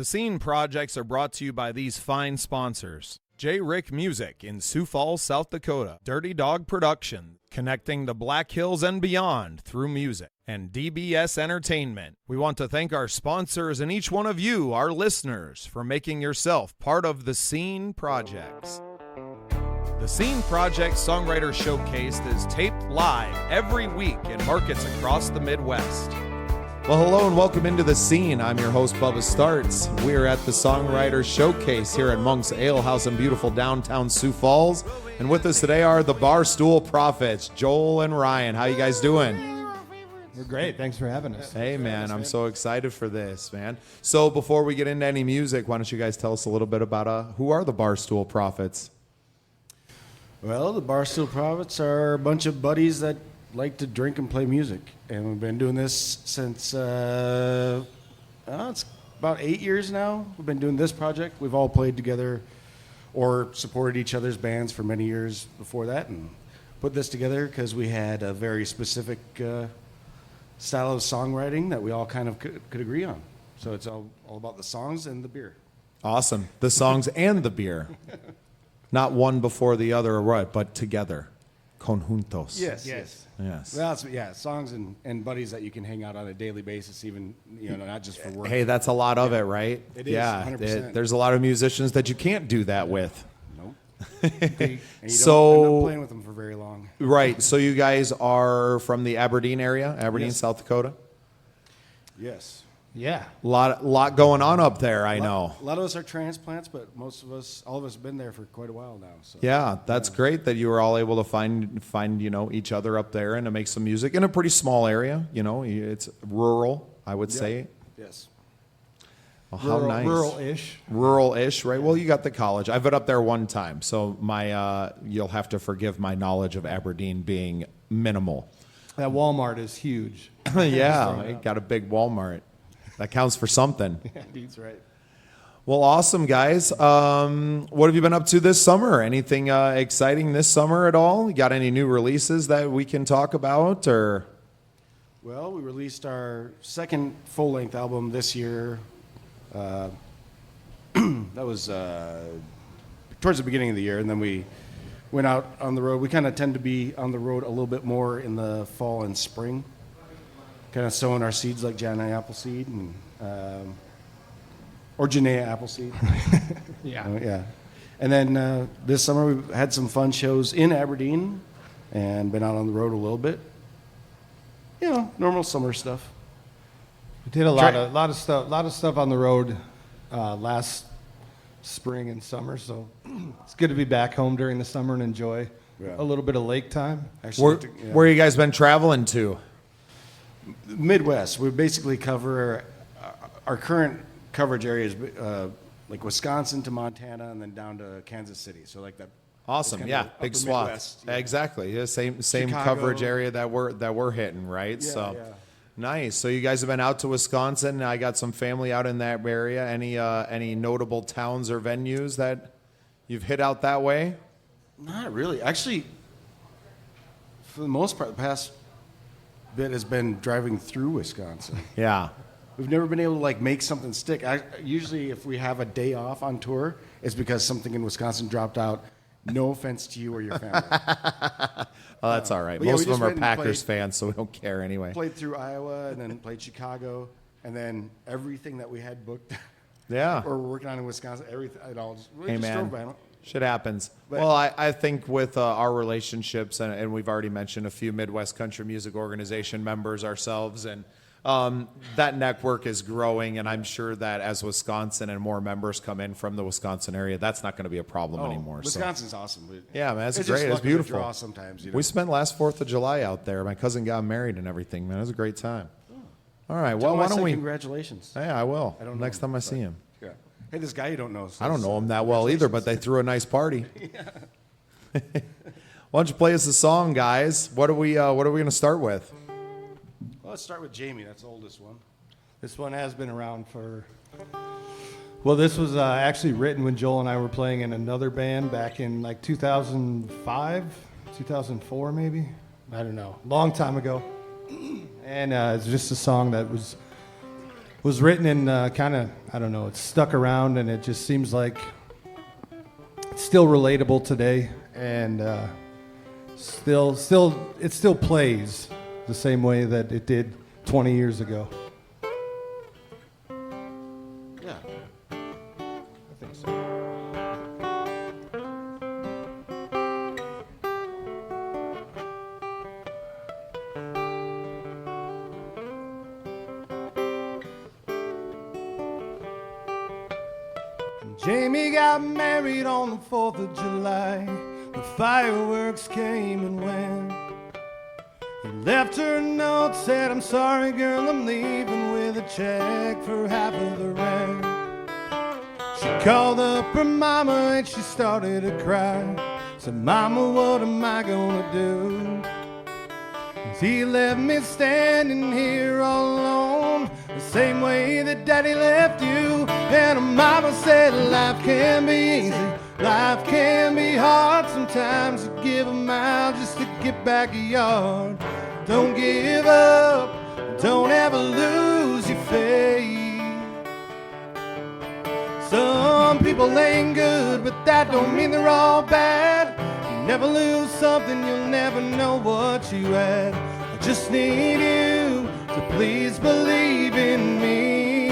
The Scene projects are brought to you by these fine sponsors. J. Rick Music in Sioux Falls, South Dakota. Dirty Dog Production, connecting the Black Hills and beyond through music. And DBS Entertainment. We want to thank our sponsors and each one of you, our listeners, for making yourself part of the Scene projects. The Scene Project Songwriter Showcase is taped live every week in markets across the Midwest. Well, hello and welcome into The Scene. I'm your host, Bubba Starts. We're at the Songwriter Showcase here at Monk's Ale House in beautiful downtown Sioux Falls. And with us today are the Barstool Prophets, Joel and Ryan. How you guys doing? We're great. Thanks for having us. Hey, man, I'm so excited for this, man. So before we get into any music, why don't you guys tell us a little bit about who are the Barstool Prophets? Well, the Barstool Prophets are a bunch of buddies that like to drink and play music. And we've been doing this since, it's about 8 years now. We've been doing this project. We've all played together or supported each other's bands for many years before that and put this together because we had a very specific style of songwriting that we all kind of could agree on. So it's all about the songs and the beer. Awesome. The songs and the beer. Not one before the other or what, but together. Conjuntos. Yes. Well, songs and buddies that you can hang out on a daily basis, even, not just for work. Hey, that's a lot of it, right? It is, 100%. There's a lot of musicians that you can't do that with. Nope. And you So, don't end up playing with them for very long. Right. So you guys are from the Aberdeen area, Yes. South Dakota? Yes. Yeah. Lot going on up there, I know. A lot of us are transplants, but all of us have been there for quite a while now. So. Yeah, that's great that you were all able to find each other up there and to make some music in a pretty small area. It's rural, I would say. Yes. Well, how nice. Rural-ish. Rural-ish, right? Well, you got the college. I've been up there one time, so you'll have to forgive my knowledge of Aberdeen being minimal. That Walmart is huge. Yeah, I got a big Walmart. That counts for something. That's right. Well, awesome, guys. What have you been up to this summer? Anything exciting this summer at all? You got any new releases that we can talk about? Or? Well, we released our second full-length album this year. That was towards the beginning of the year, and then we went out on the road. We kind of tend to be on the road a little bit more in the fall and spring, kind of sowing our seeds like Janae Appleseed or Janaea Appleseed. Yeah. And then this summer we've had some fun shows in Aberdeen and been out on the road a little bit. Normal summer stuff. We did a lot of stuff on the road last spring and summer, so it's good to be back home during the summer and enjoy a little bit of lake time. Actually, where you guys been traveling to? Midwest. We basically cover our current coverage areas, like Wisconsin to Montana, and then down to Kansas City. So like that. Awesome, yeah, big swath. Midwest, yeah. Exactly, yeah, same Chicago. coverage area that we're hitting, right? Yeah. Nice. So you guys have been out to Wisconsin. I got some family out in that area. Any notable towns or venues that you've hit out that way? Not really. Actually, for the most part, the past bit has been driving through Wisconsin. Yeah. We've never been able to make something stick. Usually if we have a day off on tour, it's because something in Wisconsin dropped out. No offense to you or your family. Oh, that's all right. Most Most of them are Packers fans, so we don't care anyway. Played through Iowa and then played Chicago, and then everything that we had booked Yeah. or we're working on in Wisconsin, everything, it all just, Hey, just man. drove by. Shit happens. But- Well, I think with our relationships, and we've already mentioned a few Midwest Country Music Organization members ourselves, and that network is growing, and I'm sure that as Wisconsin and more members come in from the Wisconsin area, that's not going to be a problem anymore. Wisconsin's awesome. Yeah, man, it's just great. It's luck of the beautiful. draw sometimes, We spent last 4th of July out there. My cousin got married and everything, man. It was a great time. All right, well, why don't we? Congratulations. Yeah, I will. I don't know Next him, time I see him. Yeah. Hey, this guy you don't know. I don't know him that well either, but they threw a nice party. Why don't you play us a song, guys? What are we going to start with? Well, let's start with Jamie. That's the oldest one. This one has been around for... Well, this was actually written when Joel and I were playing in another band back in 2005, 2004 maybe. I don't know. Long time ago. And it's just a song that was was written in kind of, I don't know, it's stuck around, and it just seems like it's still relatable today, and it still plays the same way that it did 20 years ago. Yeah. I think so. Jamie got married on the 4th of July. The fireworks came and went. He left her a note, said, "I'm sorry, girl, I'm leaving," with a check for half of the rent. She called up her mama and she started to cry. Said, "Mama, what am I gonna do? He left me standing here all alone, the same way that Daddy left you." And her mama said, "Life can be easy, life can be hard. Sometimes you give a mile just to get back a yard. Don't give up, don't ever lose your faith. Some people ain't good, but that don't mean they're all bad. You never lose something, you'll never know what you had. I just need you to please believe in me.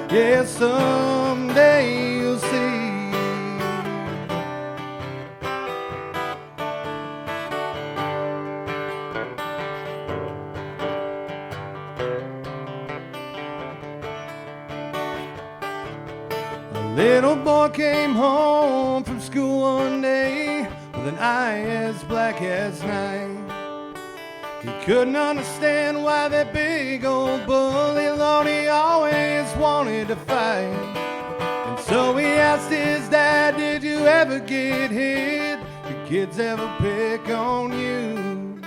Yeah, someday you'll see." A little boy came home from school one day with an eye as black as night. He couldn't understand why that big old bully Lord, he always wanted to fight. And so he asked his dad, "Did you ever get hit? Did kids ever pick on you?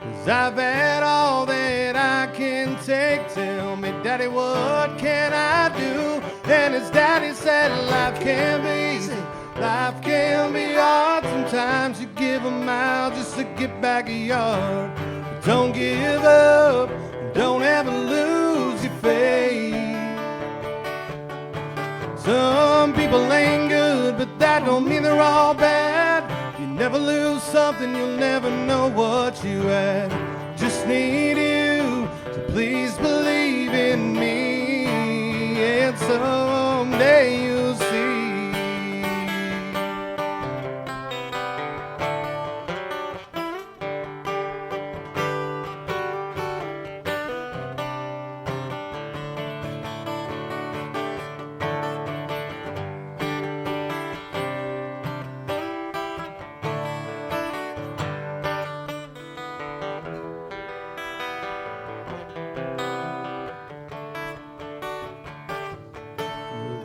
'Cause I've had all that I can take. Tell me, Daddy, what can I do?" And his daddy said, "Life can be easy, life can be hard. Sometimes you give a mile just to get back a yard. But don't give up, don't ever lose your faith. Some people ain't good, but that don't mean they're all bad. You never lose something, you'll never know what you had. Just need you to please believe in me. And someday you'll see."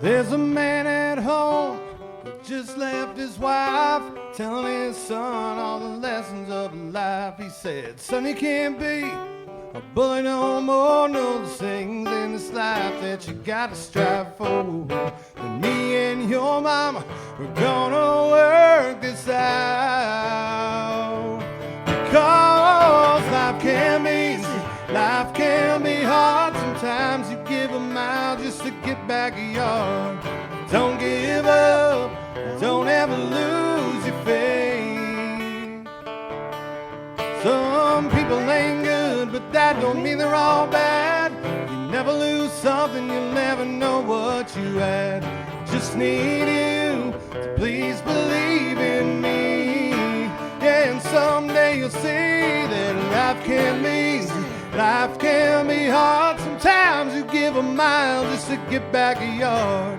There's a man at home who just left his wife, telling his son all the lessons of life. He said, "Son, you can't be a bully no more. No, there's things in this life that you gotta strive for. And me and your mama, we're gonna work this out. Because life can be easy, life can be hard. Sometimes you give a mile just to get back a yard. Don't give up, don't ever lose your faith. Some people ain't good, but that don't mean they're all bad. You never lose something, you'll never know what you had. Just need you to please believe in me. Yeah, and someday you'll see that life can be easy, life can be hard. Sometimes you give a mile just to get back a yard.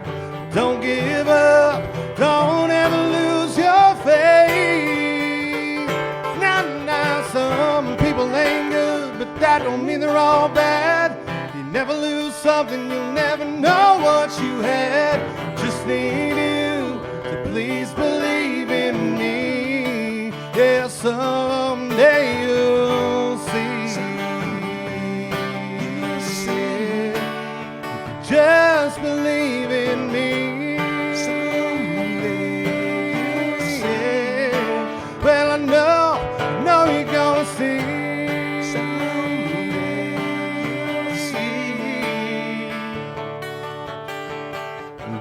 Don't give up, don't ever lose your faith. Now, some people ain't good, but that don't mean they're all bad. You never lose something, you'll never know what you had. Just need you to please believe in me. Yeah, someday you'll see. Just believe in me. Yeah. Well, I know you're gonna see.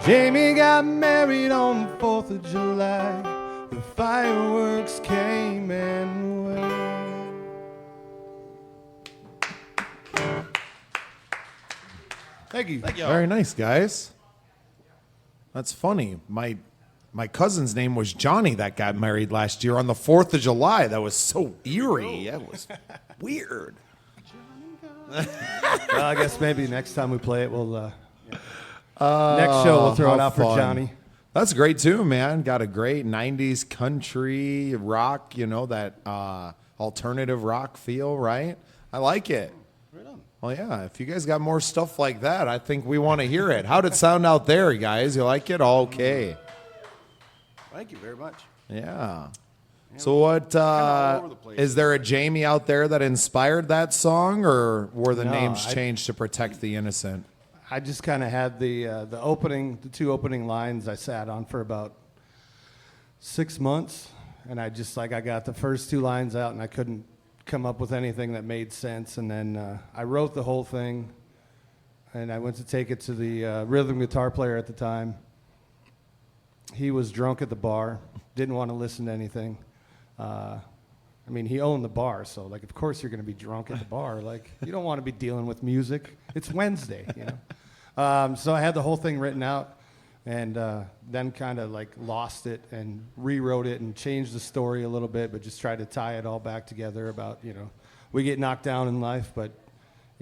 Jamie got married on the 4th of July. The fireworks came and went. Thank you. Very nice, guys. That's funny. My cousin's name was Johnny that got married last year on the 4th of July. That was so eerie. That was weird. Well, I guess maybe next time we play it, we'll next show we'll throw it out for Johnny. That's great too, man. Got a great 90s country rock, that alternative rock feel, right? I like it. Right on. Well, yeah, if you guys got more stuff like that, I think we want to hear it. How'd it sound out there, guys? You like it? Okay. Thank you very much. Yeah. So what, all over the place. is there a Jamie out there that inspired that song, or were the No, names changed to protect the innocent? I just kind of had the two opening lines I sat on for about 6 months, and I got the first 2 lines out, and I couldn't come up with anything that made sense, and then I wrote the whole thing, and I went to take it to the rhythm guitar player at the time. He was drunk at the bar, didn't want to listen to anything. He owned the bar, so of course you're going to be drunk at the bar. You don't want to be dealing with music. It's Wednesday, So I had the whole thing written out, and then kind of lost it and rewrote it and changed the story a little bit, but just tried to tie it all back together about, we get knocked down in life, but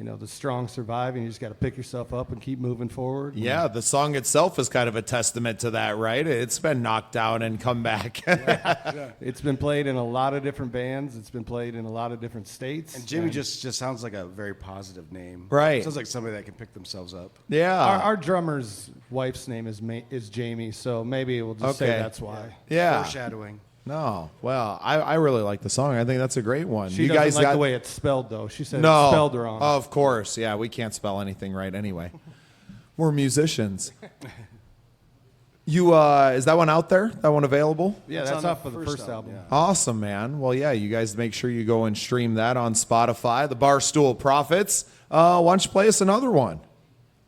the strong survive, and you just got to pick yourself up and keep moving forward. Yeah, the song itself is kind of a testament to that, right? It's been knocked down and come back. Yeah. It's been played in a lot of different bands. It's been played in a lot of different states. And Jimmy just sounds like a very positive name. Right. Sounds like somebody that can pick themselves up. Yeah. Our drummer's wife's name is Jamie, so maybe we'll just say that's why. Yeah. Foreshadowing. No. Well, I really like the song. I think that's a great one. She you doesn't guys like got the way it's spelled, though. She said no, it's spelled wrong. Of course. Yeah, we can't spell anything right anyway. We're musicians. Is that one out there? That one available? Yeah, It's that's on off of the first album. yeah. Awesome, man. Well, yeah, you guys make sure you go and stream that on Spotify, the Barstool Prophets. Why don't you play us another one?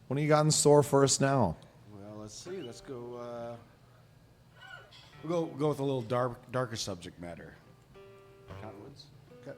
What do you got in store for us now? Well, let's see. Let's go. We'll go with a little darker subject matter. Cottonwoods. Okay.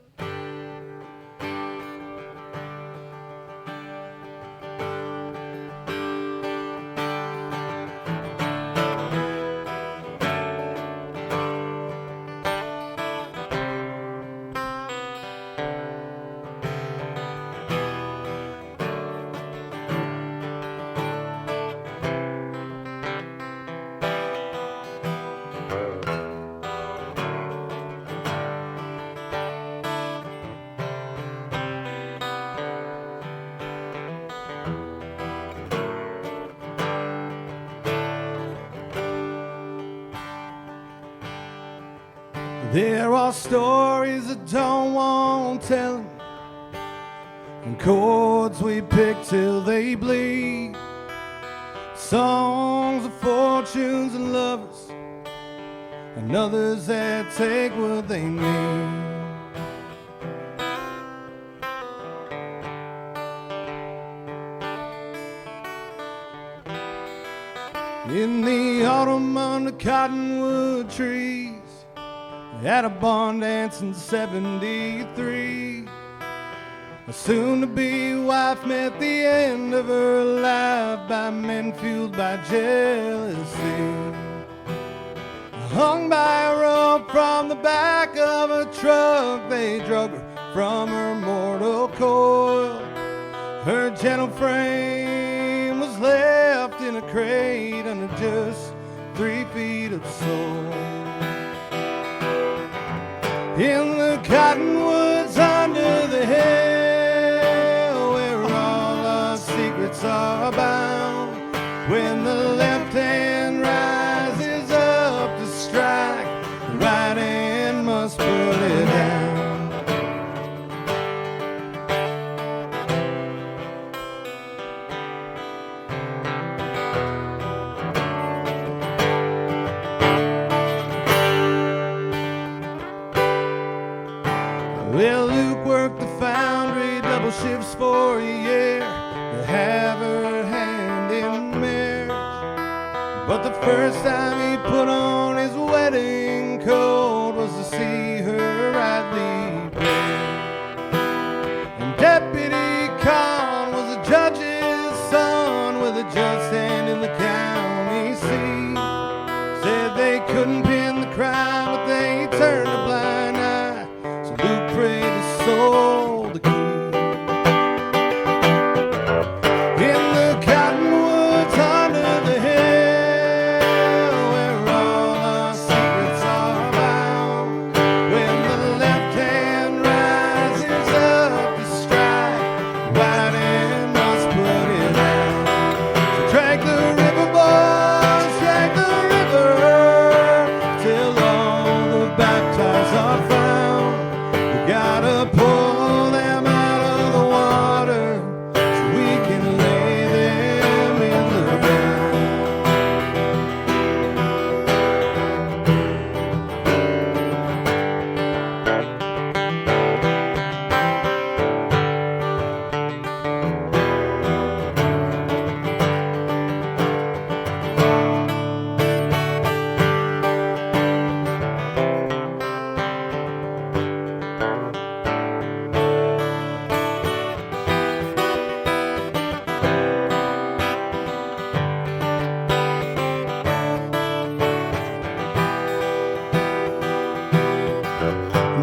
There are stories that don't want telling, and chords we pick till they bleed, songs of fortunes and lovers, and others that take what they need. In the autumn under cottonwood trees, at a barn dance in 73, a soon-to-be wife met the end of her life by men fueled by jealousy. Hung by a rope from the back of a truck, they drug her from her mortal coil. Her gentle frame was left in a crate under just 3 feet of soil. In the cottonwoods under the hill, where all our secrets are bound, when the left hand rises up to strike, the right hand must put it down. Well, Luke worked the foundry, double shifts for a year to have her hand in marriage. But the first time he put on his wedding coat was to see her rightly paid. And Deputy Con was a judge's son with a just hand in the county seat. Said they couldn't pin the crime, but they turned a blind eye. So Luke prayed his soul to keep. In the cottonwoods under the hill, where all our secrets are bound, when the left hand rises up to strike, right hand must put it out. So drag the river, boys, drag the river, till all the baptized are found. We gotta pull them out of the water so we can lay them in the ground.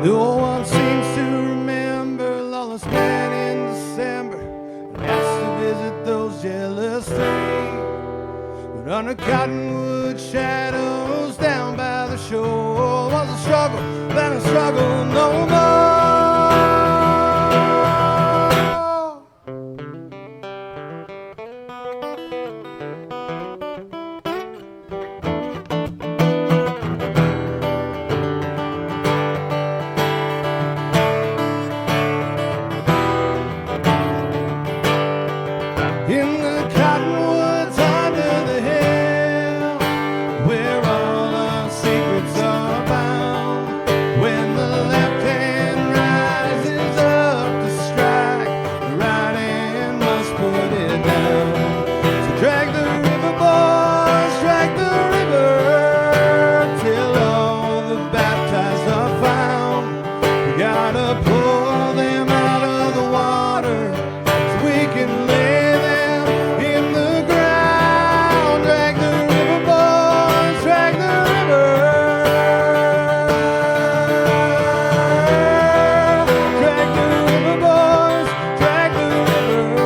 No one seems to remember Lawless Man in December and asked to visit those jealous three. But under cottonwood shadows down by the shore was a struggle, then a struggle no more. In the cottonwoods under the hill, where all our secrets are bound, when the left hand rises up to strike, the right hand must put it down. So drag the river, boys, drag the river, till all the baptized are found. We gotta pull them out of the water so we can lay them in the ground. Drag the river, boys, drag the river. Drag the river, boys, drag the river.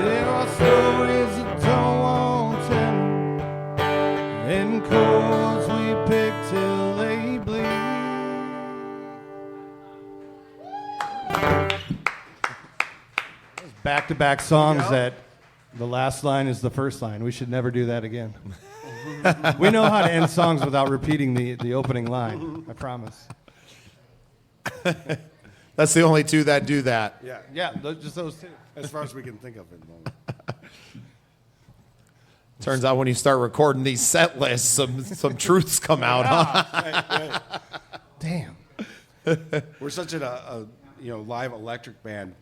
There are stories that don't want telling, and chords we pick till they bleed. Back-to-back songs that the last line is the first line. We should never do that again. We know how to end songs without repeating the opening line. I promise. That's the only two that do that. Yeah, Yeah, just those two. as far as we can think of at the moment. Turns out when you start recording these set lists, some truths come out, huh? Damn. We're such a live electric band.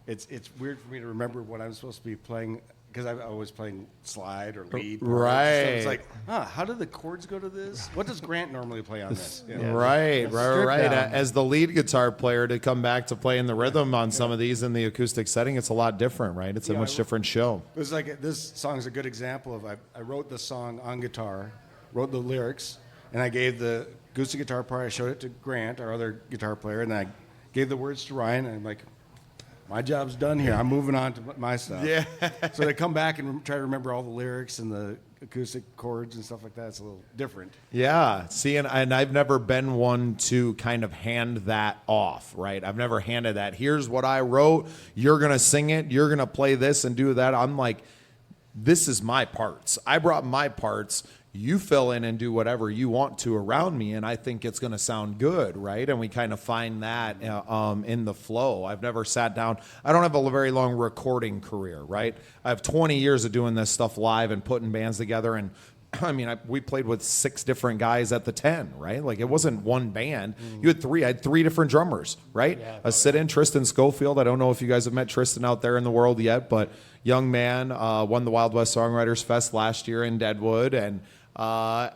It's weird for me to remember what I'm supposed to be playing because I'm always playing slide or lead. Right. So it's like, how do the chords go to this? What does Grant normally play on this? You know? Right. down. As the lead guitar player, to come back to playing the rhythm on some of these in the acoustic setting, it's a lot different, right? It's a much different show. It was like this song's a good example of I wrote the song on guitar, wrote the lyrics, and I gave the acoustic guitar part. I showed it to Grant, our other guitar player, and I gave the words to Ryan. And I'm like, my job's done here. I'm moving on to my stuff. Yeah. So they come back and try to remember all the lyrics and the acoustic chords and stuff like that. It's a little different. Yeah. See, and I've never been one to kind of hand that off, right? I've never handed that. Here's what I wrote. You're going to sing it. You're going to play this and do that. I'm like, this is my parts. I brought my parts. you fill in and do whatever you want to around me, and I think it's going to sound good, right? And we kind of find that in the flow. I've never sat down. I don't have a very long recording career, right? I have 20 years of doing this stuff live and putting bands together, and I mean, we played with 6 different guys at the 10, right? Like, it wasn't one band. You had 3. I had 3 different drummers, right? Yeah, a sit-in, Tristan Schofield. I don't know if you guys have met Tristan out there in the world yet, but young man, won the Wild West Songwriters Fest last year in Deadwood, and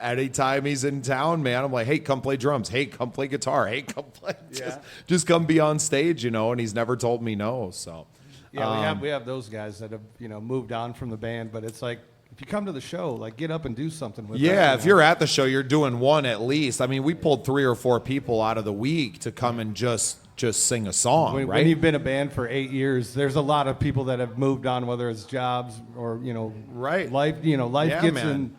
anytime he's in town, man, I'm like, hey, come play drums. Hey, come play guitar. Hey, come play. Just come be on stage, and he's never told me no. So, yeah, we have those guys that have, moved on from the band, but it's like, if you come to the show, like, get up and do something with them. If you're at the show, you're doing one at least. I mean, we pulled 3 or 4 people out of the week to come and just sing a song, right? When you've been a band for 8 years, there's a lot of people that have moved on, whether it's jobs or, right. life, life gets in.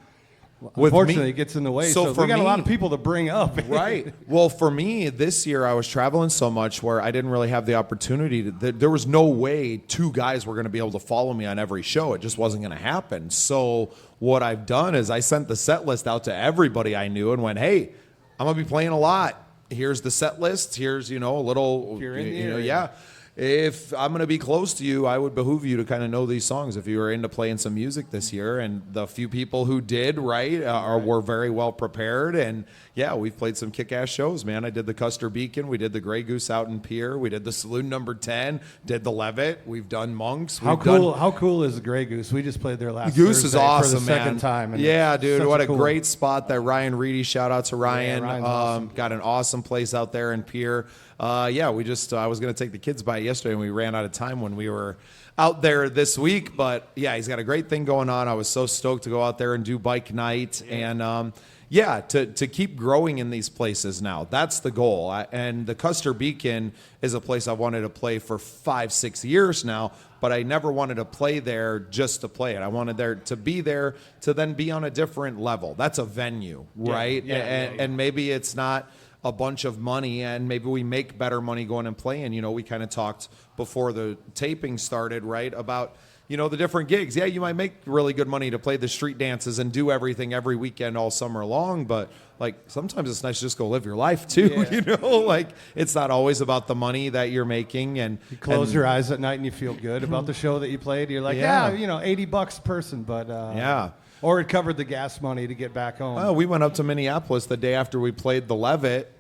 Unfortunately, it gets in the way. So we got a lot of people to bring up. Right. Well, for me, this year I was traveling so much where I didn't really have the opportunity. There was no way 2 guys were going to be able to follow me on every show. It just wasn't going to happen. So what I've done is I sent the set list out to everybody I knew and went, hey, I'm going to be playing a lot. Here's the set list. Here's, a little, if I'm going to be close to you, I would behoove you to kind of know these songs if you were into playing some music this year. And the few people who did, were very well prepared. And, we've played some kick-ass shows, man. I did the Custer Beacon. We did the Grey Goose out in Pier. We did the Saloon Number 10. Did the Levitt. We've done Monks. How cool is the Grey Goose? We just played there last Goose Thursday is awesome, for the second time. And dude, what a great spot that Ryan Reedy. Shout out to Ryan. Awesome. Got an awesome place out there in Pier. I was going to take the kids by it yesterday, and we ran out of time when we were out there this week. But, he's got a great thing going on. I was so stoked to go out there and do bike night. And, to keep growing in these places now. That's the goal. And the Custer Beacon is a place I've wanted to play for 5-6 years now, but I never wanted to play there just to play it. I wanted there to be there to then be on a different level. That's a venue, right? And maybe it's not a bunch of money, and maybe we make better money going and playing. We kind of talked before the taping started, right, about the different gigs. You might make really good money to play the street dances and do everything every weekend all summer long, but like sometimes it's nice to just go live your life too. Like it's not always about the money that you're making. And you close your eyes at night and you feel good about the show that you played. You're like, $80 a person, but or it covered the gas money to get back home. Oh, we went up to Minneapolis the day after we played the Levitt.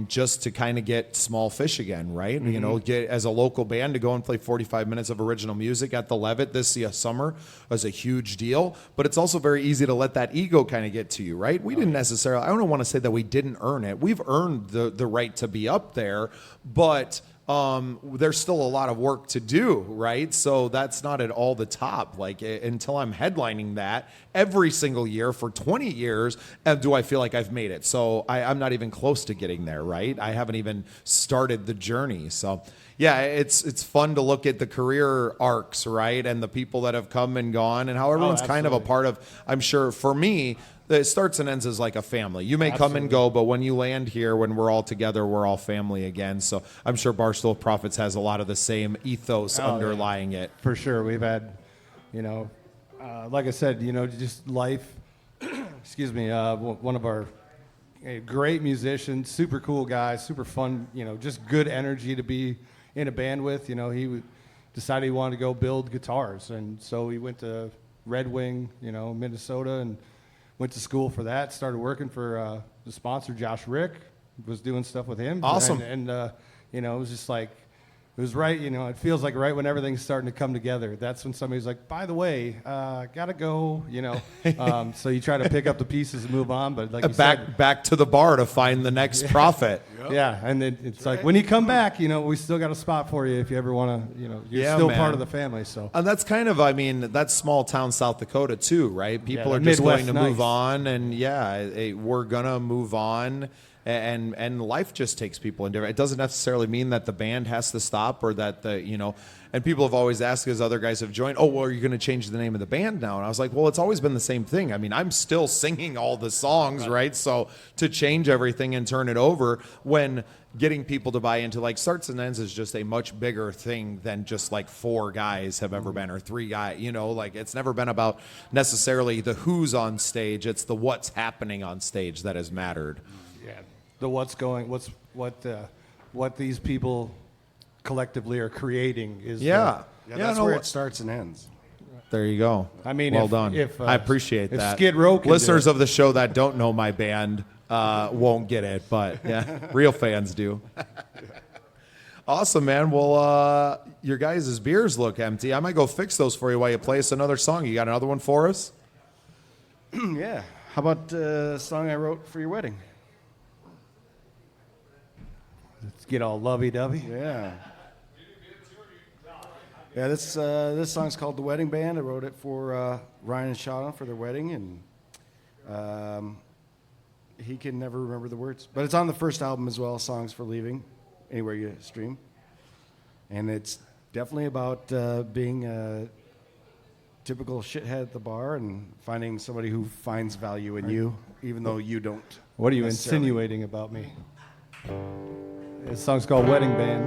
Just to kind of get small fish again, right? Mm-hmm. Get as a local band to go and play 45 minutes of original music at the Levitt this summer was a huge deal. But it's also very easy to let that ego kind of get to you, right? We didn't necessarily, I don't want to say that we didn't earn it. We've earned the right to be up there, but there's still a lot of work to do, right? So that's not at all the top. Like until I'm headlining that every single year for 20 years, do I feel like I've made it? So I'm not even close to getting there, right? I haven't even started the journey. So it's fun to look at the career arcs, right? And the people that have come and gone and how everyone's kind of a part of, I'm sure for me, it starts and ends as like a family. You may come and go, but when you land here, when we're all together, we're all family again. So I'm sure Barstool Prophets has a lot of the same ethos underlying it. For sure. We've had, like I said, just life. Excuse me. One of our great musicians, super cool guy, super fun, just good energy to be in a band with. He decided he wanted to go build guitars. And so he went to Red Wing, Minnesota, and went to school for that, started working for the sponsor, Josh Rick, was doing stuff with him. Awesome. And it was just like, it was right, it feels like right when everything's starting to come together. That's when somebody's like, by the way, gotta go, So you try to pick up the pieces and move on, but like you said, back to the bar to find the next prophet. Yeah, and then it's like, when you come back, we still got a spot for you if you ever want to, you're still part of the family. So and that's kind of, that's small town South Dakota too, right? People are just going to move on, and we're gonna move on. and life just takes people in different. It doesn't necessarily mean that the band has to stop or that and people have always asked, as other guys have joined, oh, well, are you going to change the name of the band now? And I was like, well, it's always been the same thing. I mean, I'm still singing all the songs, right? So to change everything and turn it over when getting people to buy into like Starts and Ends is just a much bigger thing than just like 4 guys have ever been or 3 guys, like it's never been about necessarily the who's on stage. It's the what's happening on stage that has mattered. Yeah. The what these people collectively are creating is that's where it starts and ends. There you go. I mean, well done. I appreciate if that. Skid Row can listeners of the show that don't know my band won't get it, but yeah, real fans do. Awesome, man. Well, your guys' beers look empty. I might go fix those for you while you play us another song. You got another one for us? Yeah. How about a song I wrote for your wedding? Let's get all lovey-dovey. Yeah. Yeah, this song's called The Wedding Band. I wrote it for Ryan and Shauna for their wedding, and he can never remember the words. But it's on the first album as well, Songs for Leaving, anywhere you stream. And it's definitely about being a typical shithead at the bar and finding somebody who finds value in you, even though you don't. What are you insinuating about me? This song's called Wedding Band.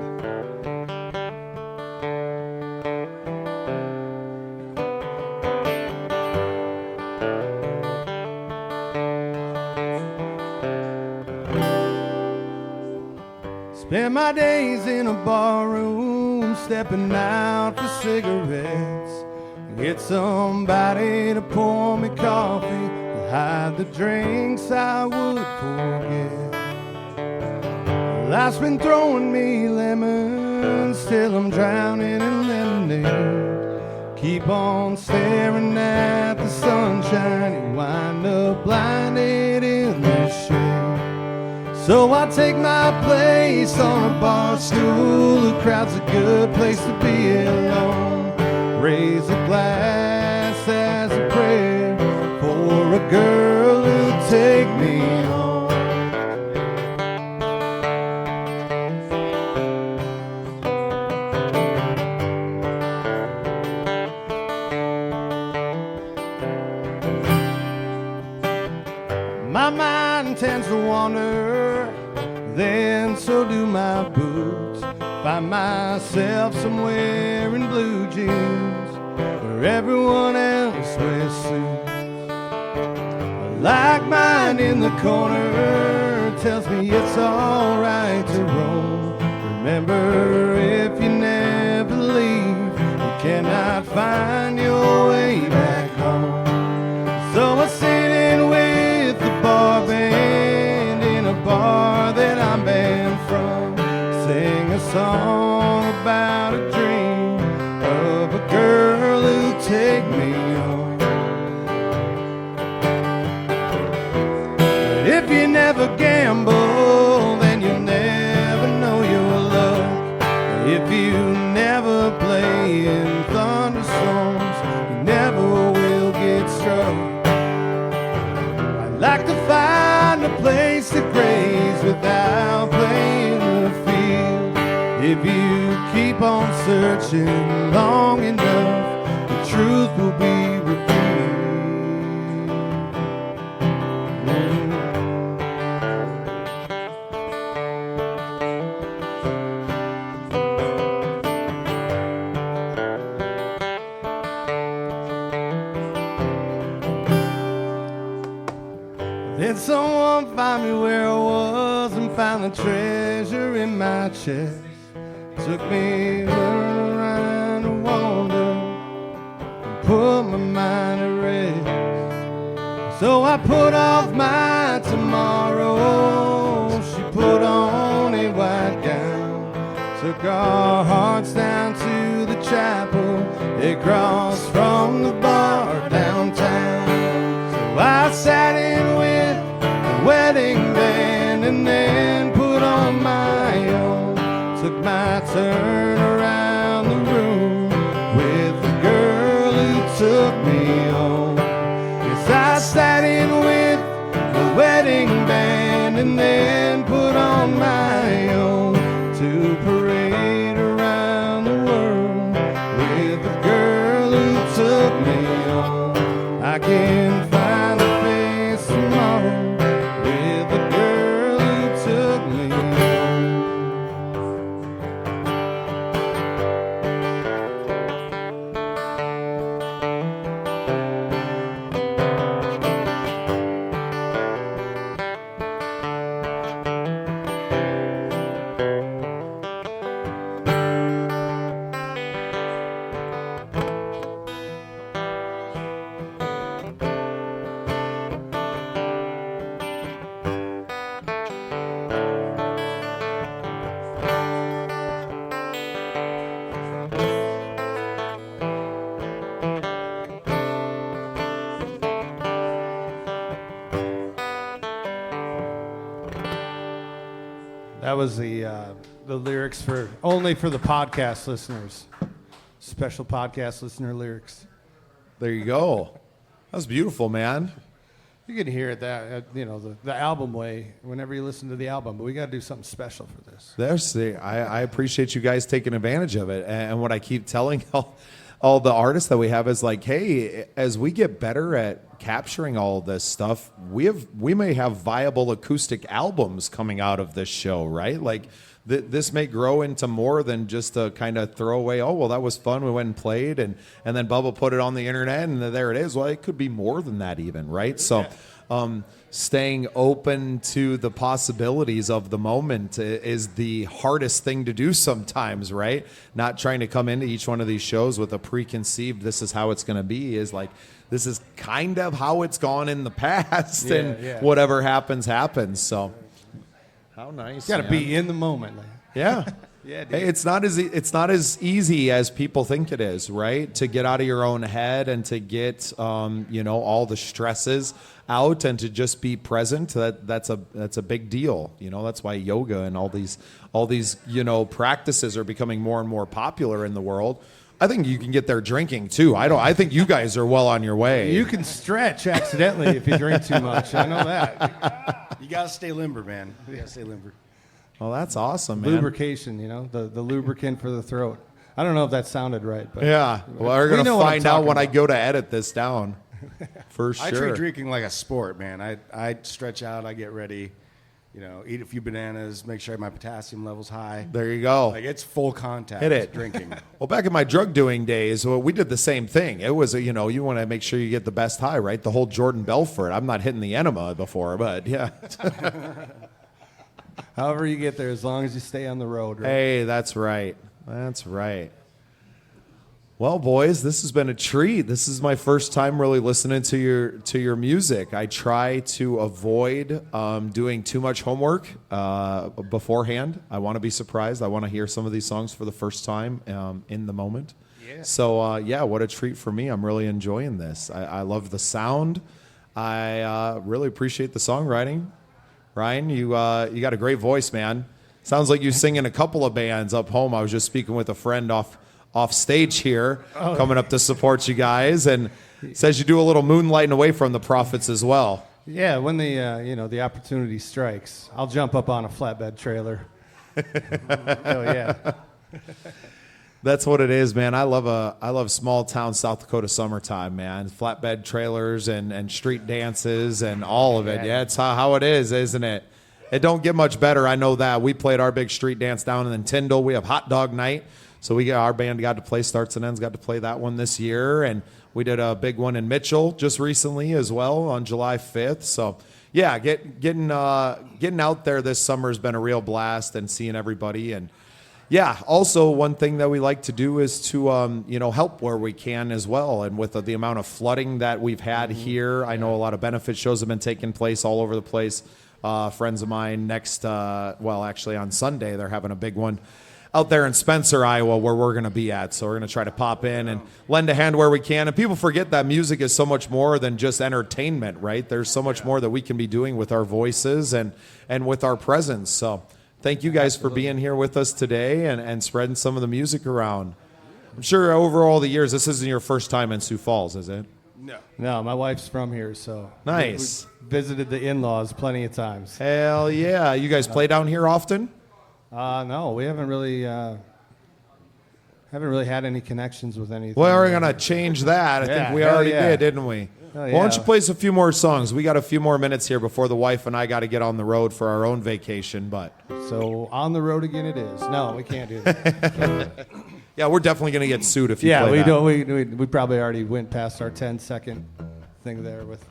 Spend my days in a bar room, stepping out for cigarettes. Get somebody to pour me coffee and hide the drinks I would forget. Life's been throwing me lemons till I'm drowning in lemonade. Keep on staring at the sunshine and wind up blinded in the shade. So I take my place on a bar stool. The crowd's a good place to be alone. Raise a glass as a prayer for a girl who'll take me home. My mind tends to wander, then so do my boots. Find myself somewhere in blue jeans, where everyone else wears suits. Like mine in the corner tells me it's alright to roam. Remember, if you never leave, you cannot find your way back home. So I sit in with the bar band in a bar that I'm banned from. Sing a song about a dream of a girl who'll take me home. But if you never gamble, then you'll never know your luck. If you never play in thunderstorms, you never will get struck. Like to find a place to graze without playing the field. If you keep on searching long enough, the truth will be revealed. Did someone find me where I was and found the treasure in my chest? Took me around to wander and put my mind at rest. So I put off my tomorrow. She put on a white gown, took our hearts down to the chapel across from the bar downtown. So I sat in with the wedding band and then put on my own. Took my turn around the room with the girl who took me home. Yes, I sat in with the wedding band and then That was the lyrics only for the podcast listeners. Special podcast listener lyrics. There you go. That was beautiful, man. You can hear it the album way whenever you listen to the album, but we got to do something special for this. I appreciate you guys taking advantage of it. And what I keep telling all the artists that we have is like, hey, as we get better at capturing all this stuff, we may have viable acoustic albums coming out of this show, right? Like this may grow into more than just a kind of throwaway, oh, well, that was fun, we went and played, and then Bubba put it on the internet, and there it is. Well, it could be more than that even, right? So staying open to the possibilities of the moment is the hardest thing to do sometimes, right? Not trying to come into each one of these shows with a preconceived, this is how it's going to be, is like, this is kind of how it's gone in the past, whatever happens. So how nice. You got to be in the moment. Yeah. Yeah, dude. Hey, it's not as easy as people think it is, right? To get out of your own head and to get all the stresses out and to just be present. That's a big deal. That's why yoga and all these practices are becoming more and more popular in the world. I think you can get there drinking too. I think you guys are well on your way. You can stretch accidentally if you drink too much. I know that. You gotta stay limber, man. You gotta stay limber. Well, that's awesome, man. Lubrication, the lubricant for the throat. I don't know if that sounded right, but yeah. Well, we're gonna find out when I go to edit this down. For sure. I treat drinking like a sport, man. I stretch out, I get ready, eat a few bananas, make sure my potassium level's high. There you go. Like it's full contact. Hit it. Drinking. Well, back in my drug doing days, we did the same thing. It was, you want to make sure you get the best high, right? The whole Jordan Belfort. I'm not hitting the enema before, but yeah. However you get there, as long as you stay on the road, right? Hey, that's right. That's right. Well, boys, this has been a treat. This is my first time really listening to your music. I try to avoid doing too much homework beforehand. I want to be surprised. I want to hear some of these songs for the first time in the moment. Yeah. So, what a treat for me. I'm really enjoying this. I love the sound. I really appreciate the songwriting. Ryan, you got a great voice, man. Sounds like you sing in a couple of bands up home. I was just speaking with a friend off stage here, coming up to support you guys, and says you do a little moonlighting away from the Prophets as well. Yeah, when the opportunity strikes, I'll jump up on a flatbed trailer. Oh yeah. That's what it is, man. I love small town South Dakota summertime, man. Flatbed trailers and street dances and all of it. Yeah, it's how it is, isn't it? It don't get much better. I know that. We played our big street dance down in Tyndall. We have hot dog night. So our band got to play, Starts and Ends got to play that one this year. And we did a big one in Mitchell just recently as well on July 5th. So yeah, getting out there this summer has been a real blast, and seeing everybody. And yeah, also one thing that we like to do is to help where we can as well. And with the amount of flooding that we've had here, I know a lot of benefit shows have been taking place all over the place. Friends of mine actually on Sunday they're having a big one out there in Spencer, Iowa, where we're going to be at. So we're going to try to pop in and lend a hand where we can. And people forget that music is so much more than just entertainment, right? There's so much more that we can be doing with our voices and with our presence. So thank you guys for being here with us today and spreading some of the music around. I'm sure over all the years, this isn't your first time in Sioux Falls, is it? No, my wife's from here, so nice. We visited the in-laws plenty of times. Hell yeah. You guys play down here often? No, we haven't really had any connections with anything. Well, we're going to change that. I think we already did, didn't we? Why don't you play us a few more songs? We got a few more minutes here before the wife and I got to get on the road for our own vacation. So on the road again it is. No, we can't do that. Yeah, we're definitely going to get sued if you play that. Yeah, we probably already went past our 10-second thing there with.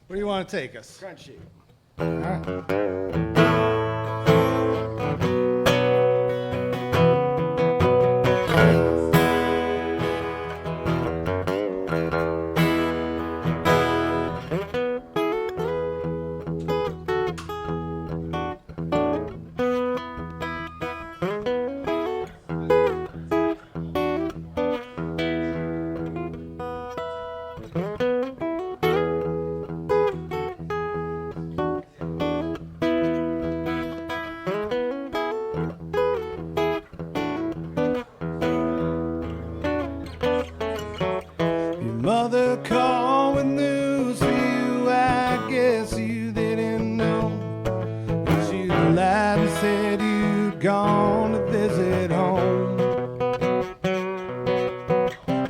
Where do you want to take us? Crunchy. All right. said you'd gone to visit home.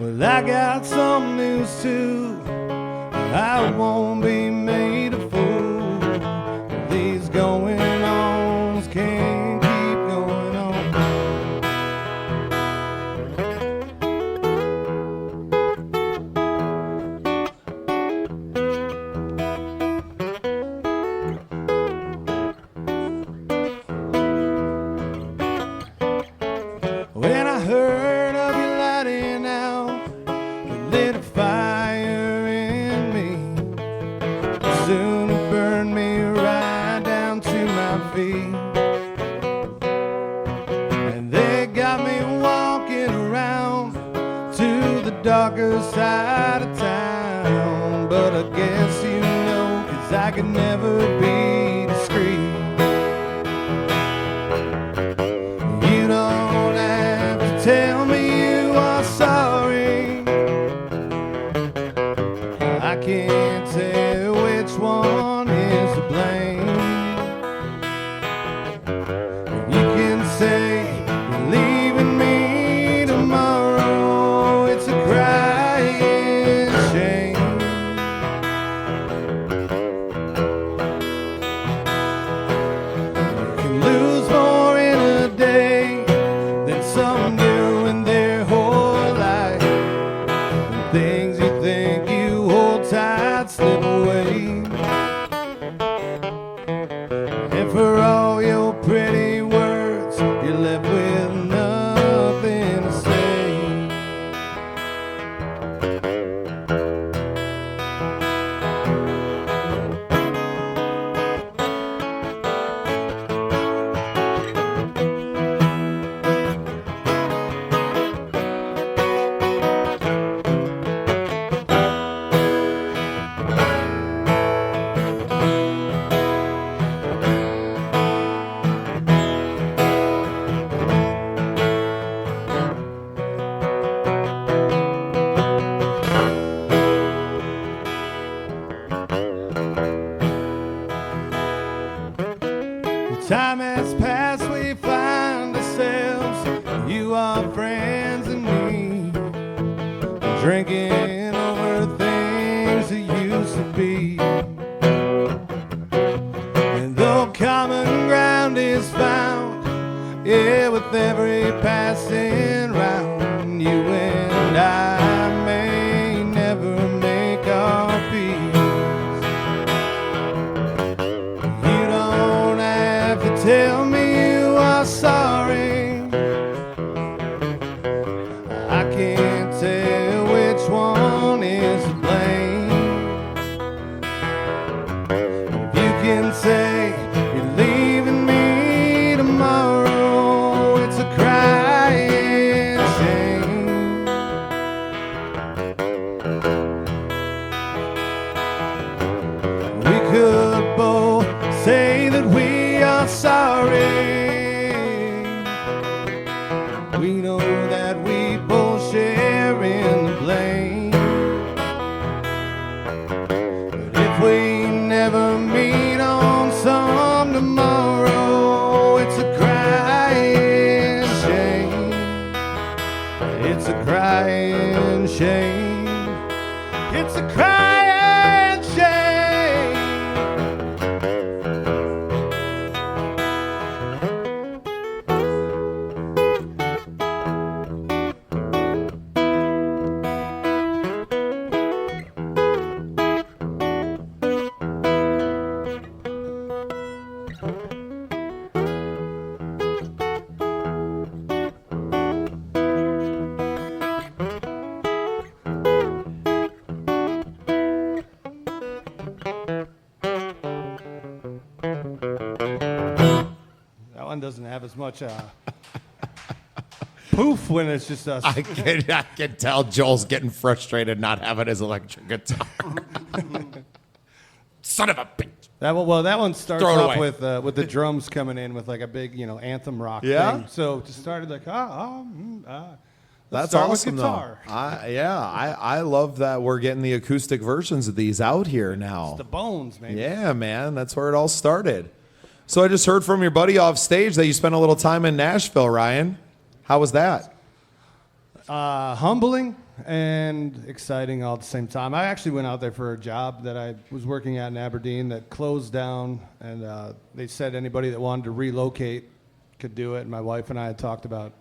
Well, I got some news too. I won't be made a fool. These going-ons can't keep going on. When I heard of you lighting out, it lit a fire in me. Soon it burned me right down to my feet. And they got me walking around to the darker side of town. But I guess you know, 'cause I could never be discreet. You don't have to tell me you are sorry. I can't tell which one is to blame. You can say you're leaving me tomorrow. It's a crying shame. You can lose more in a day than some do in their whole life. And things you think you hold tight slip away. And for all your pretty words, you're left with nothing to say. Time has passed, we find ourselves, you are friends and me, drinking over things that used to be. And though common ground is found, yeah, with every passing round, you and I may never make our peace. You don't have to tell me you are sorry. I can't tell which one is to blame. You can say you're leaving me tomorrow. It's a crying shame. We could both say that we are sorry. We know that we both share in the blame. But if we never meet on some tomorrow, it's a crying shame. It's a crying shame. It's a crying shame. That one doesn't have as much poof when it's just us. I can tell Joel's getting frustrated not having his electric guitar. Son of a bitch. That one starts Throw it off away. with the drums coming in with like a big, anthem rock Yeah? thing. So it just started like let's That's start awesome, with guitar. though. I love that we're getting the acoustic versions of these out here now. The bones, man. Yeah, man, that's where it all started. So I just heard from your buddy off stage that you spent a little time in Nashville, Ryan. How was that? Humbling and exciting all at the same time. I actually went out there for a job that I was working at in Aberdeen that closed down, and they said anybody that wanted to relocate could do it. And my wife and I had talked about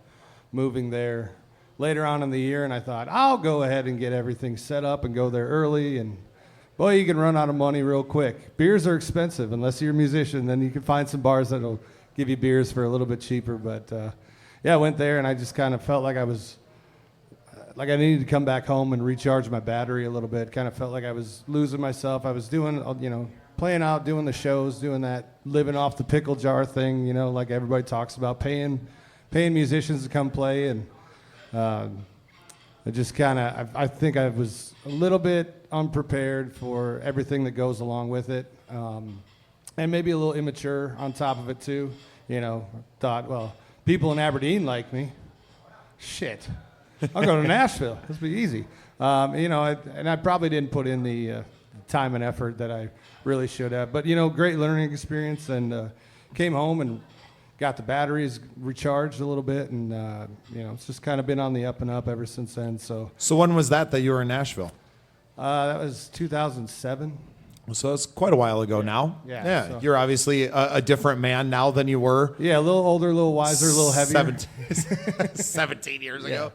moving there later on in the year, and I thought, I'll go ahead and get everything set up and go there early. And boy, you can run out of money real quick. Beers are expensive. Unless you're a musician, then you can find some bars that'll give you beers for a little bit cheaper. But yeah, I went there, and I just kind of felt like I needed to come back home and recharge my battery a little bit. Kind of felt like I was losing myself. I was doing, playing out, doing the shows, doing that, living off the pickle jar thing, like everybody talks about, paying musicians to come play. And it just kind of, I think I was a little bit unprepared for everything that goes along with it. And maybe a little immature on top of it too. Thought, well, people in Aberdeen like me. Shit. I'll go to Nashville. This will be easy. And I probably didn't put in the time and effort that I really should have. But, great learning experience, and came home and got the batteries recharged a little bit, and, it's just kind of been on the up and up ever since then. So when was that you were in Nashville? That was 2007. So that's quite a while ago now. Yeah. So. You're obviously a different man now than you were. Yeah, a little older, a little wiser, a little heavier. 17 years ago.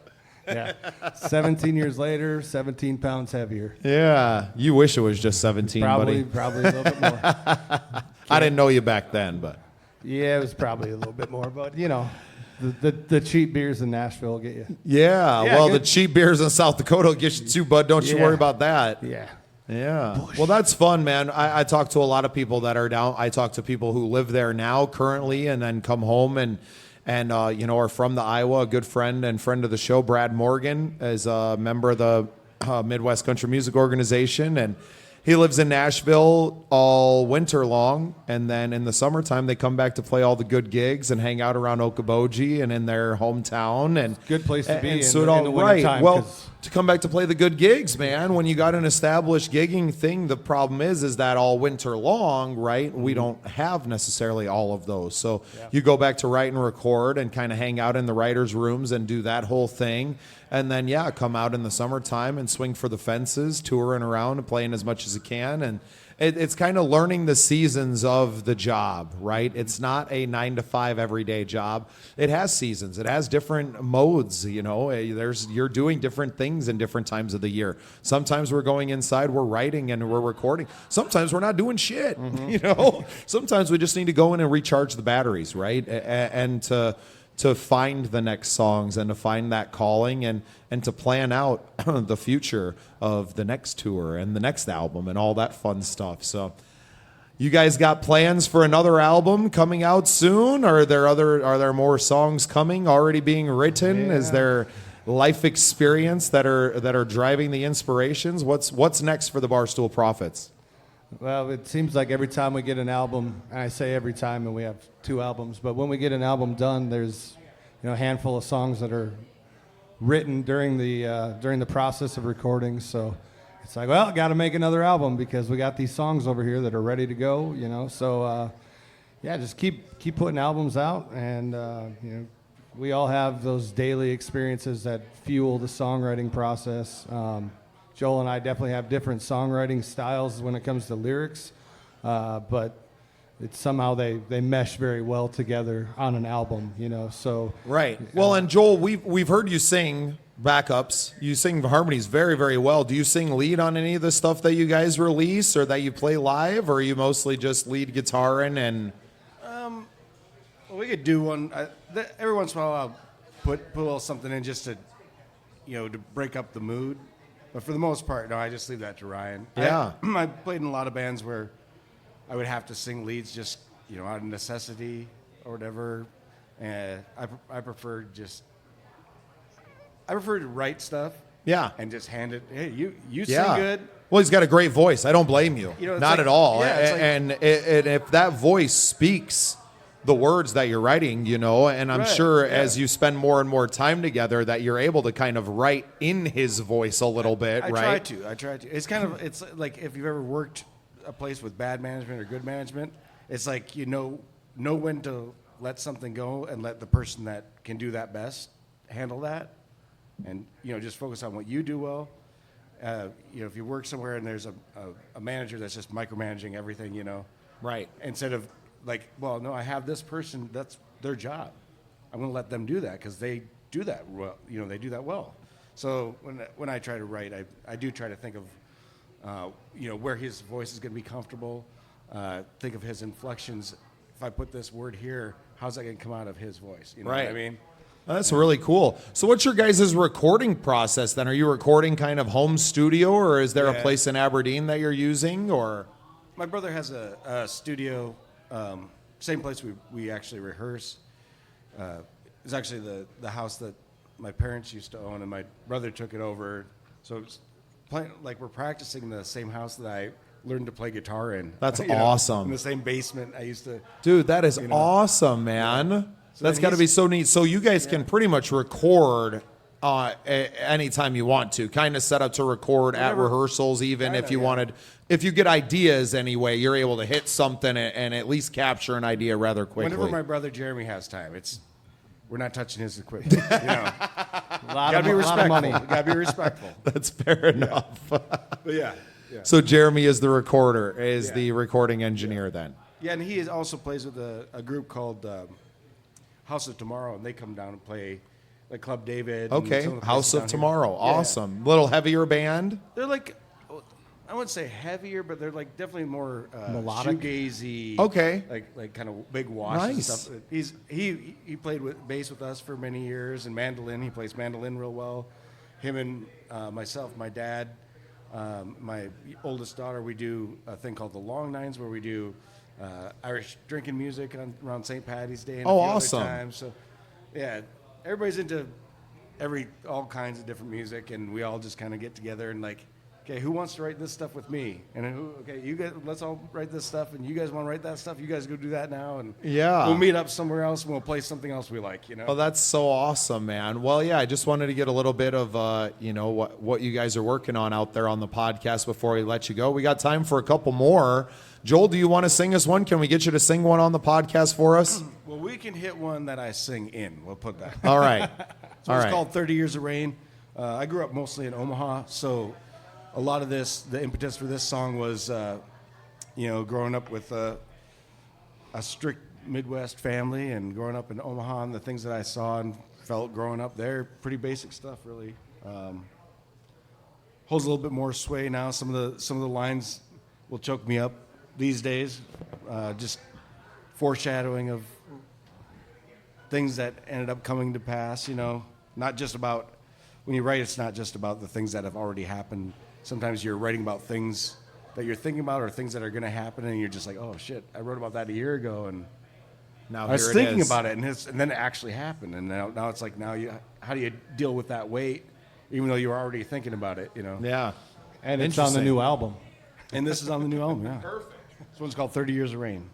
Yeah. 17 years later, 17 pounds heavier. Yeah. You wish it was just 17, buddy. Probably a little bit more. I didn't know you back then, but. Yeah, it was probably a little bit more, but, the cheap beers in Nashville will get you. Yeah, well, good. The cheap beers in South Dakota will get you too, bud. Don't you worry about that. Yeah. Well, that's fun, man. I talk to a lot of people that are down. I talk to people who live there now currently and then come home and are from the Iowa. A good friend and friend of the show, Brad Morgan, is a member of the Midwest Country Music Organization, and he lives in Nashville all winter long, and then in the summertime they come back to play all the good gigs and hang out around Okoboji and in their hometown. And good place to be. So in the wintertime. Well, to come back to play the good gigs, man. When you got an established gigging thing, the problem is that all winter long, right? We don't have necessarily all of those. So you go back to write and record and kind of hang out in the writers' rooms and do that whole thing. And then, come out in the summertime and swing for the fences, touring around and playing as much as you can. And it's kind of learning the seasons of the job, right? It's not a 9-to-5 everyday job. It has seasons. It has different modes, You're doing different things in different times of the year. Sometimes we're going inside, we're writing and we're recording. Sometimes we're not doing shit, Sometimes we just need to go in and recharge the batteries, right? And to find the next songs and to find that calling and to plan out the future of the next tour and the next album and all that fun stuff. So you guys got plans for another album coming out soon? Are there more songs coming already being written? Yeah. Is there life experience that are driving the inspirations? What's next for the Barstool Prophets? Well, it seems like every time we get an album, and I say every time, and we have 2 albums, but when we get an album done, there's a handful of songs that are written during the process of recording. So it's like, well, got to make another album because we got these songs over here that are ready to go. So just keep putting albums out, and we all have those daily experiences that fuel the songwriting process. Joel and I definitely have different songwriting styles when it comes to lyrics, but it's somehow they mesh very well together on an album, so. Right. Well, and Joel, we've heard you sing backups. You sing harmonies very, very well. Do you sing lead on any of the stuff that you guys release or that you play live, or are you mostly just lead guitaring and? We could do one. Every once in a while I'll put a little something in just to break up the mood. But for the most part, no, I just leave that to Ryan. Yeah. I played in a lot of bands where I would have to sing leads just, out of necessity or whatever. And I prefer to write stuff. Yeah. And just hand it, hey, you sing good. Well, he's got a great voice. I don't blame you. Not at all. Yeah, and if that voice speaks the words that you're writing, and I'm sure as you spend more and more time together that you're able to kind of write in his voice a little bit, right? I try to. It's like if you've ever worked a place with bad management or good management, it's like, know when to let something go and let the person that can do that best handle that, and just focus on what you do well. If you work somewhere and there's a manager that's just micromanaging everything, Right. instead of like, well, no, I have this person, that's their job. I'm going to let them do that because they do that well. They do that well. So when I try to write, I do try to think of, where his voice is going to be comfortable. Think of his inflections. If I put this word here, how's that going to come out of his voice? You know Right. what I mean? That's really cool. So what's your guys' recording process then? Are you recording kind of home studio, or is there a place in Aberdeen that you're using, or? My brother has a studio, same place we actually rehearse. It's actually the house that my parents used to own, and my brother took it over. So it's we're practicing the same house that I learned to play guitar in. That's awesome. In the same basement I used to. Dude, that is awesome, man. Yeah. So that's got to be so neat. So you guys can pretty much record anytime you want to. Kind of set up to record at rehearsals, even if you wanted. If you get ideas anyway, you're able to hit something and at least capture an idea rather quickly. Whenever my brother Jeremy has time, we're not touching his equipment. Gotta be respectful. Gotta be respectful. That's fair enough. But yeah. So Jeremy is the recorder, is the recording engineer then. Yeah, and he also plays with a group called House of Tomorrow, and they come down and play like Club David. Okay, and House of Tomorrow. Yeah. Awesome. Little heavier band? They're like, I wouldn't say heavier, but they're like definitely more Melodic? shoegazy. Okay. Like kind of big wash and Nice. stuff. He played with bass with us for many years, and mandolin. He plays mandolin real well. Him and myself, my dad, my oldest daughter, we do a thing called the Long Nines, where we do Irish drinking music around St. Patty's Day and a few awesome. other times. So, yeah, everybody's into all kinds of different music, and we all just kind of get together and like, okay, who wants to write this stuff with me? And you guys, let's all write this stuff, and you guys want to write that stuff? You guys go do that now, and we'll meet up somewhere else, and we'll play something else we like, Oh, that's so awesome, man. Well, yeah, I just wanted to get a little bit of, what you guys are working on out there on the podcast before we let you go. We got time for a couple more. Joel, do you want to sing us one? Can we get you to sing one on the podcast for us? Well, we can hit one that I sing in. We'll put that. All right. It's called 30 Years of Rain. I grew up mostly in Omaha, so a lot of the impetus for this song was, growing up with a strict Midwest family and growing up in Omaha, and the things that I saw and felt growing up there, pretty basic stuff, really. Holds a little bit more sway now. Some of the lines will choke me up these days. Just foreshadowing of things that ended up coming to pass. Not just about when you write. It's not just about the things that have already happened. Sometimes you're writing about things that you're thinking about or things that are going to happen, and you're just like, oh shit, I wrote about that a year ago, and Now I was thinking about it, and then it actually happened, and now it's like, how do you deal with that weight, even though you were already thinking about it, Yeah. And it's on the new album. And this is on the new album, yeah. Perfect. This one's called 30 Years of Rain.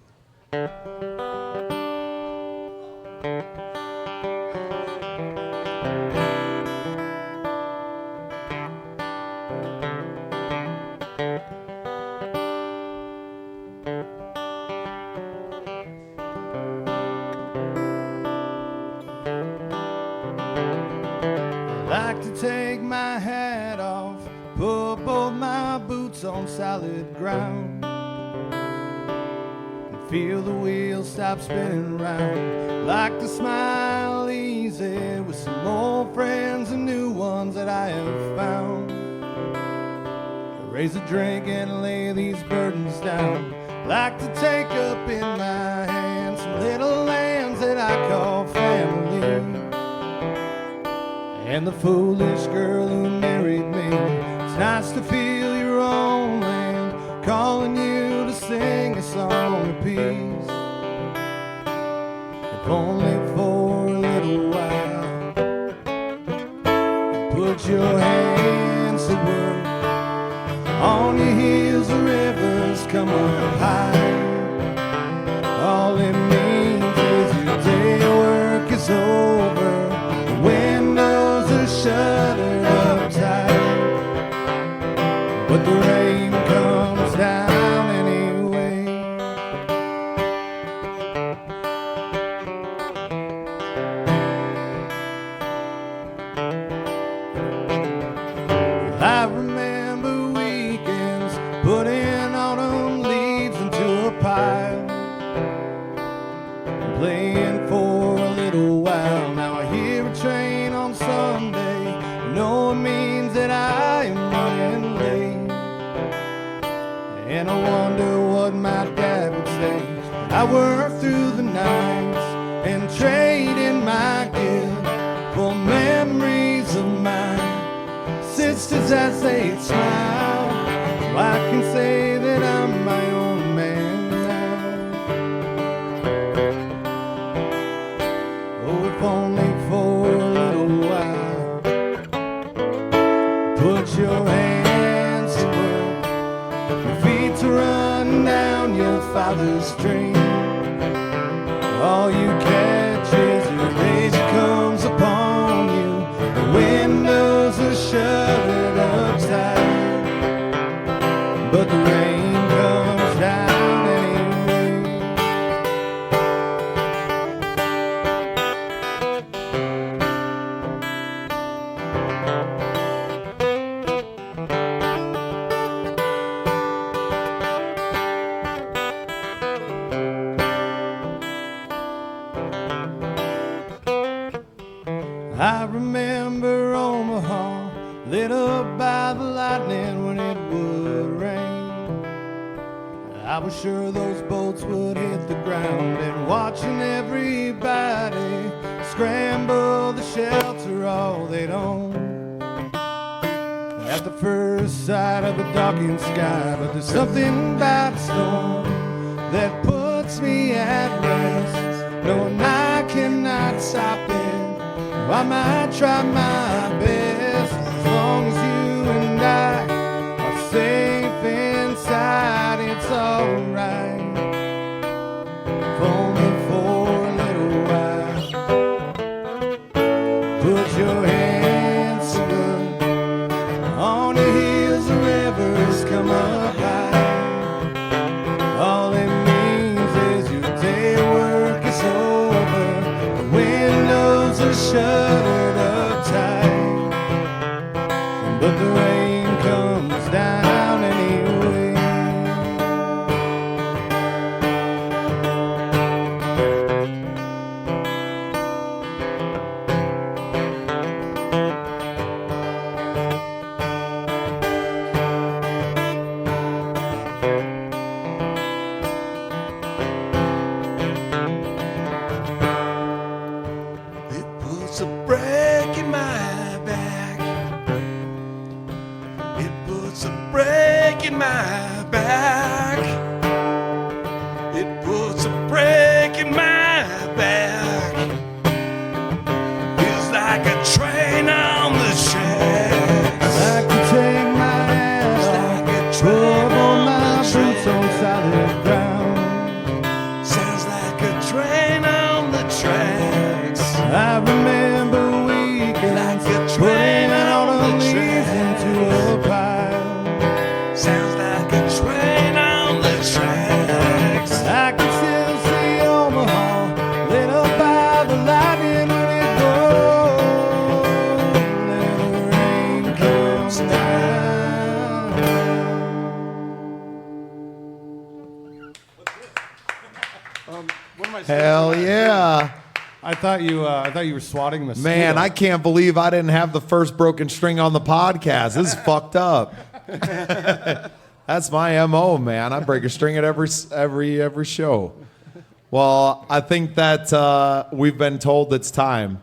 Like to take my hat off, put both my boots on solid ground, and feel the wheels stop spinning round. Like to smile easy with some old friends and new ones that I have found. Raise a drink and lay these burdens down. Like to take up in my hands some little lands that I call family, and the foolish girl who married me. It's nice to feel your own land calling you to sing a song of peace, if only for a little while. Put your hands to work, on your heels the rivers come up high. All it means is your day work is over, the windows are shuttered up tight, but the rain comes down anyway. and trading my gift for memories of mine. Sisters as they smile, I can say that I'm my own man now. Oh, if only for a little while. Put your hands to work, your feet to run down your father's dream. All you catch is your days comes upon you. The windows are shuttered up tight, but the rain comes down anyway. I remember Omaha, lit up by the lightning when it would rain. I was sure those boats would hit the ground, and watching everybody scramble to shelter all they'd own. At the first sight of a darkened sky, but there's something about a storm that puts me at rest, knowing I cannot stop it. I might try my best, as long as you and I are safe inside, it's alright. If only for a little while. Put your hands together, on the hills the rivers come up high. All it means is your day work is over, the windows are shuttered up tight, but the rain comes down anyway. It puts a break in my back. It puts a break in my back. It puts a break in my back. Feels like a train on the tracks. I can take my hands Like a off, train put on on my the boots on tracks. solid ground. Sounds like a train on the tracks. I remember weekends, Like a train putting all on the the leaves tracks. into a pile. Sounds like a train on the tracks. I can still see Omaha, lit up by the lightning when it goes, and the rain comes down. Hell yeah. I thought you were swatting a mosquito. Man, I can't believe I didn't have the first broken string on the podcast. This is fucked up. That's my MO, man. I break a string at every show. Well, I think that we've been told it's time.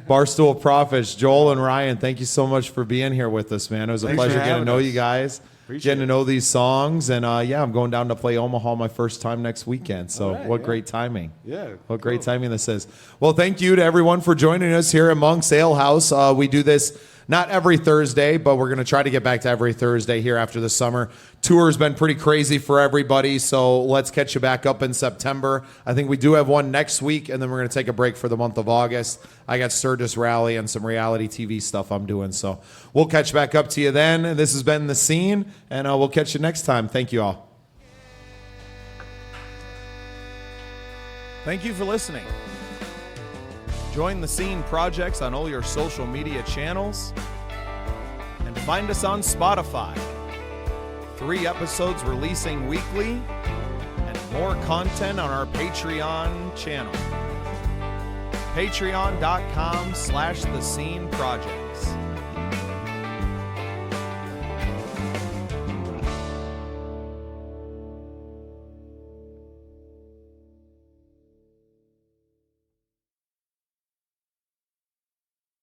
Barstool Prophets, Joel and Ryan, thank you so much for being here with us, man. It was a Thanks pleasure for getting to having know us. you guys, getting to know these songs. And yeah, I'm going down to play Omaha my first time next weekend. So right, what yeah. great timing. Yeah, What great timing this is. Well, thank you to everyone for joining us here at Monk's Ale House. We do this not every Thursday, but we're going to try to get back to every Thursday here after the summer. Tour's been pretty crazy for everybody, so let's catch you back up in September. I think we do have one next week, and then we're going to take a break for the month of August. I got Sturgis Rally and some reality TV stuff I'm doing, so we'll catch back up to you then. This has been The Scene, and we'll catch you next time. Thank you all. Thank you for listening. Join the Scene projects on all your social media channels and find us on Spotify. 3 episodes releasing weekly and more content on our Patreon channel. Patreon.com/The Scene Projects.